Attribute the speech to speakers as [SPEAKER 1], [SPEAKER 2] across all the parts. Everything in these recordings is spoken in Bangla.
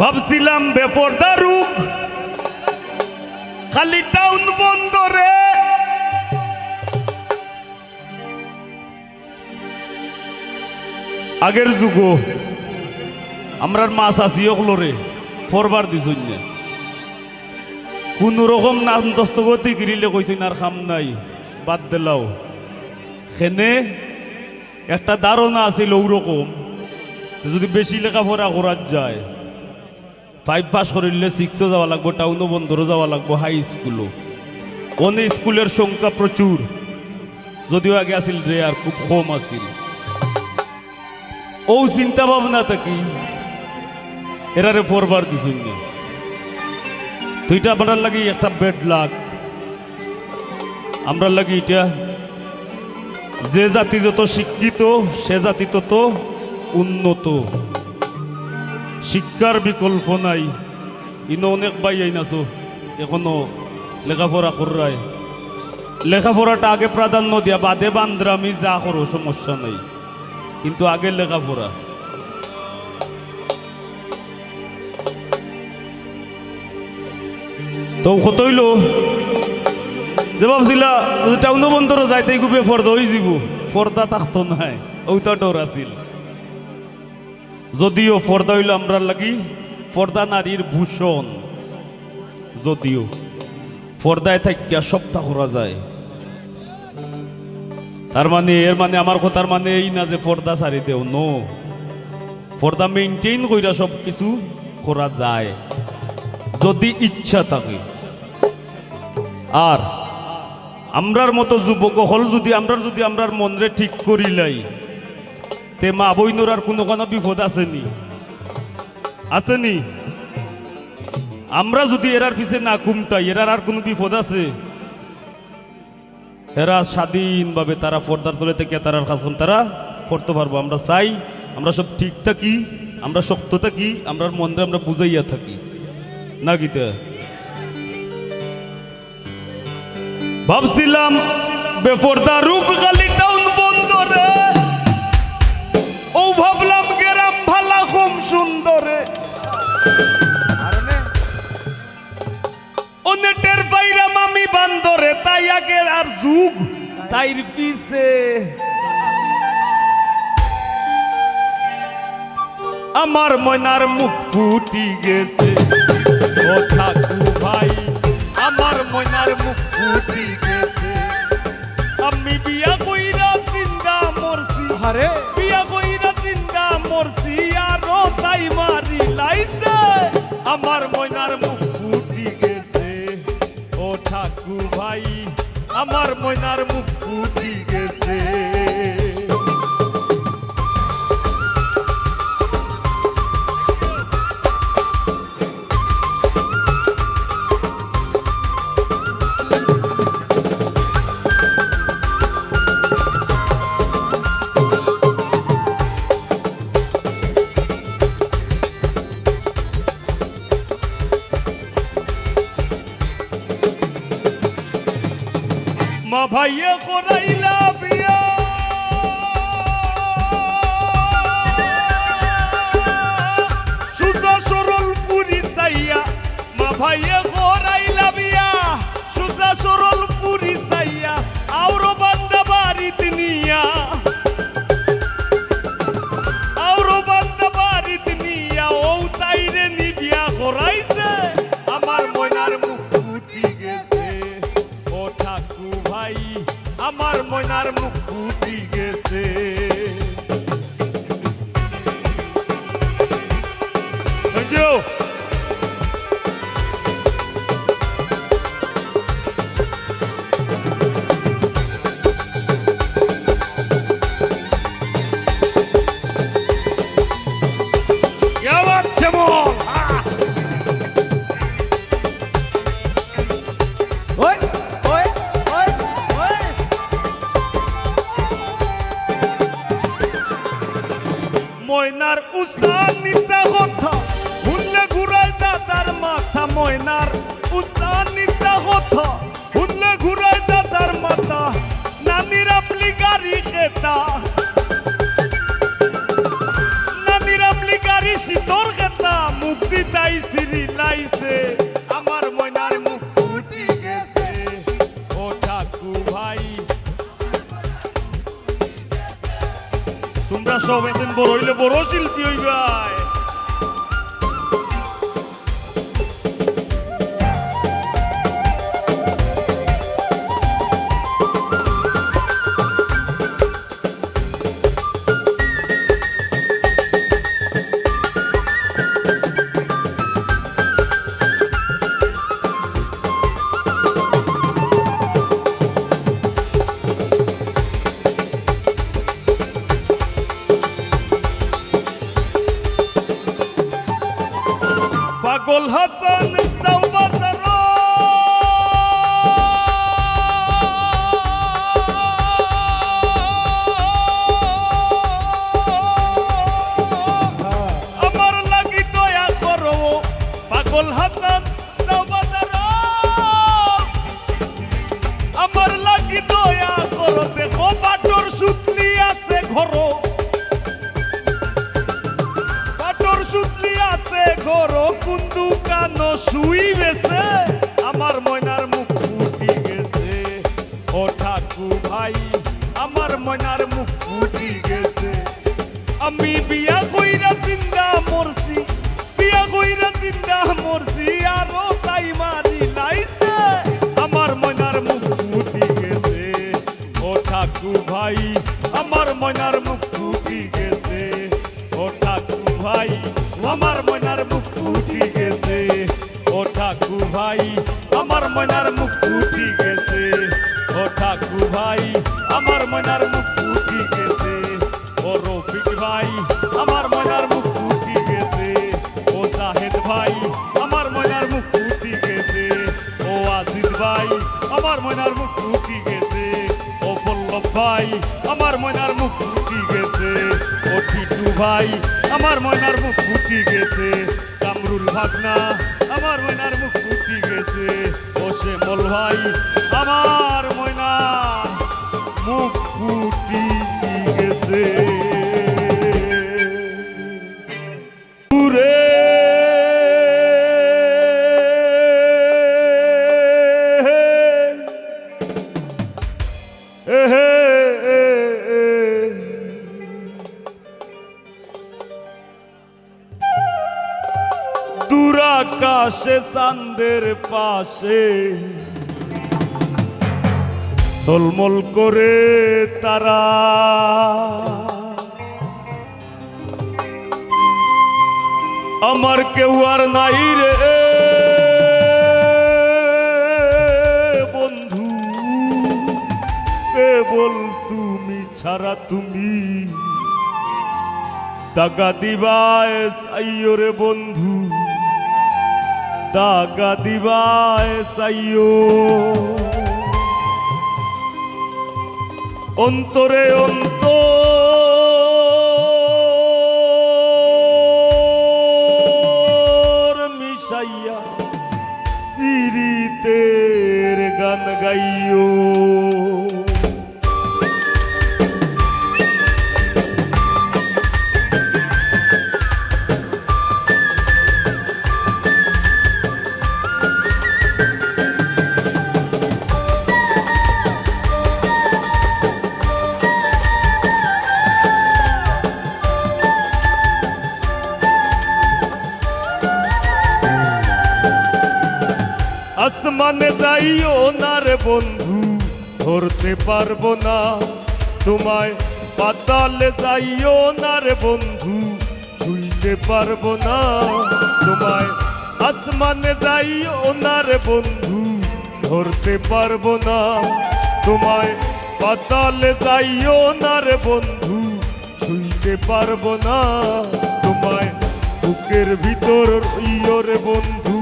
[SPEAKER 1] ভাবছিলাম বেপরদা রূপ খালি টাউন বন্দরে আগের যুগ আমরার মাছ আসি ওগুলোরে ফরবার দিছুন না কোন রকম নাম দস্তগতি গিরিলে কইছেন আর খাম নাই বাদ দিলাও সেনে একটা ধারণা আছিল ওরকম যদি বেশি লেখাপড়া করার যায় 5 পাস করিলে 6ও যাওয়া লাগবো টাউনও বন্দরও যাওয়া লাগবো হাই স্কুলও অনেক স্কুলের সংখ্যা প্রচুর যদিও আগে আছিল রে আর খুব কম আছিল ও চিন্তা ভাবনা থাকি এরারে ফরবার দিছুন না দুইটা আপনার লাগি একটা বেড লাগ আমরা লাগি এটা যে জাতি যত শিক্ষিত সে জাতি তত উন্নত শিক্ষার বিকল্প নাই ইনো অনেক ভাই আইনাছো এখনো লেখাপড়া করায় লেখাপড়াটা আগে প্রাধান্য দিয়া বাদে বান্দ্রামি যা করো সমস্যা নাই কিন্তু আগে লেখাপড়া তো কত হইল যে ভাবছিলা টাউন বন্দর যাইতে গুবে ফর্দা হয়ে যাব ফর্দা থাকতো নাই ওইটা ডর আছিল যদিও ফর্দা হইল আমরা লাগি ফর্দা নারীর ভূষণ যদিও ফর্দায় থাকিয়া সপ্তাহ করা যায় তার মানে এর মানে আমার কথার মানে এই না যে ফর্দা ছাড়ি দেও নো ফর্দা মেইনটেইন কইরা সব কিছু করা যায় যদি ইচ্ছা থাকে আর আমরার মতো যুবক হল যদি আমরার মনরে ঠিক করিলাই তে মা বইনোর আর কোনো বিপদ আসেনি আসেনি আমরা যদি এরার পিছে না কুমটাই এরার আর কোনো বিপদ আছে এরা স্বাধীনভাবে তারা পর্দার তলে থেকে তারার কাজ তারা করতে পারবো আমরা চাই আমরা সব ঠিক থাকি আমরা শক্ত থাকি আমরার মনরে আমরা বুঝাইয়া থাকি না গীতা ভাবছিলাম বেপরদা রূপ খালি টাউন বন্দরে ও ভাবলাম গ্রাম ভালা কম সুন্দরে অনেটের বাইরাম আমি বান্দরে তাই আগে আর যুগ তাইর পিছে আমার ময়নার মুখ ফুটি গেছে ও ঠাকু ভাই আমার ময়নার মুখ ফুটি গেছে আমি বিয়া কইরা চিন্তা মরছি
[SPEAKER 2] আরে
[SPEAKER 1] বিয়া কইরা চিন্তা মরছি আর তাই মারি লাইছে আমার ময়নার মুখ ফুটি গেছে ও ঠাকু ভাই আমার ময়নার মুখ ফুটি গেছে মা ভাইয়া করাইলা বিয়া সুজা সরল পুরি চাইয়া মা ভাইয়া করাইলা বিয়া সুজা সরল পুরি চাইয়া আউরো বান্দা বাড়িতে নিয়া আউরো বান্দা বাড়িতে নিয়া ও তাইরে নি বিয়া করাইছে আমার ময়নার মুখ ফুটি গেছে ও ঠাকু ভাই আমার ময়নার মুখ ফুটি গেছে ময়নার উষা নিশা কথা ভুললে ঘুরাই দাদার মাথা ময়নার উষা নিশা কথা ভুললে ঘুরাই দাদার মাথা নানির আপলি গাড়ি খেতা নানির আপলি গাড়ি শীতর খেতা মুক্তি লাইছি তাই সিরি লাইছে আমার ময়নার মুখ ফুটি গেছে ও ঠাকু ভাই তোমরা সব এদিন বড় হইলে বড় শিল্পী হইবাই পাগল হাসান চৌবাজার আমার লাগি দয়া করো পাগল হাসান চৌবাজার আমার লাগি দয়া করো দেখো বাটর সুতলি আছে ঘরো বাটর সুতলি আছে ঘরো কুন্দু কানো শুই বেছে আমার ময়নার মুখ ফুটি গেছে ও ঠাকু ভাই আমার ময়নার মুখ ফুটি গেছে আমি বিয়া কইরা জিন্দা মরছি বিয়া কইরা জিন্দা মরছি আরো তাই মারি লাইছে আমার ময়নার মুখ ফুটি গেছে ও ঠাকু ভাই আমার ময়নার মুখ ফুটি গেছে ও ঠাকু ভাই আমার ময়নার মুখ ফুটি গেছে ও ঠাকু ভাই আমার ময়নার মুখ ফুটি গেছে ও ঠাকু ভাই আমার ময়নার মুখ ফুটি গেছে ও রফিক ভাই আমার ময়নার মুখ ফুটি গেছে ও জাহেদ ভাই আমার ময়নার মুখ ফুটি গেছে ও আজিজ ভাই আমার ময়নার মুখ ফুটি গেছে ও পল্লব ভাই আমার ময়নার মুখ ফুটি গেছে ও টিটু ভাই আমার ময়নার মুখ ফুটি গেছে কামরুল ভাগনা আমার ময়নার মুখ ফুটি গেছে ও শ্যামল ভাই আমার ময়নার মুখ ফুটি গেছে দূরে দূরাকাশে চাঁদের পাশে ঝলমল করে তারা আমার কেউ আর নাই রে বন্ধু কেবল তুমি ছাড়া তুমি দাগা দিবায় সাইও রে বন্ধু দাগা দিবায় সাইও অন্তরে অন্তর মিশাইয়া পীড়িতের গান গাইও আসমানে যাইও না রে বন্ধু ধরতে পারবো না তোমায় পাতালে যাইও না রে বন্ধু ছুঁইতে পারবো না তোমায় আসমানে যাইও না রে বন্ধু ধরতে পারবো না তোমায় পাতালে যাইও না রে বন্ধু ছুঁইতে পারবো না তোমায় বুকের ভিতর রইও রে বন্ধু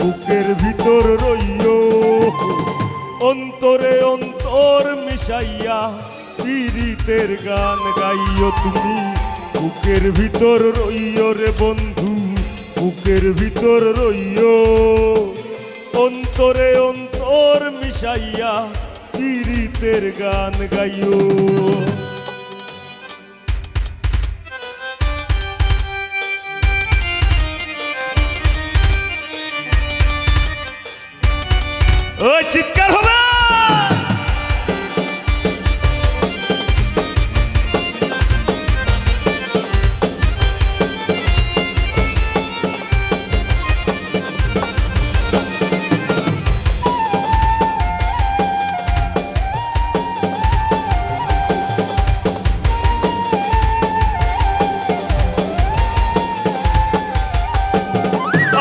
[SPEAKER 1] বুকের ভিতর রইও অন্তরে অন্তর মিশাইয়া পীড়িতের গান গাইও তুমি বুকের ভিতর রইও রে বন্ধু বুকের ভিতর রইও অন্তরে অন্তর মিশাইয়া পীড়িতের গান গাইও ওই চিৎকার হবে।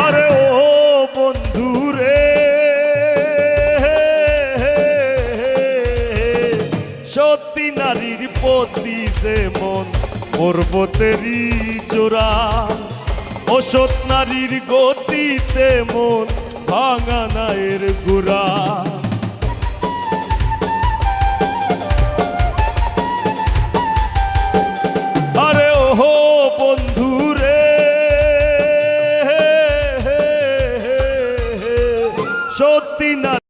[SPEAKER 1] আরে ও বন্ধু রে, সত্যি নারীর প্রতি যেমন পর্বতেরই জোড়া, অসৎ নারীর গতি তেমন ভাঙা নায়ের গুড়া। আরে ওহো বন্ধু রে, সত্যি না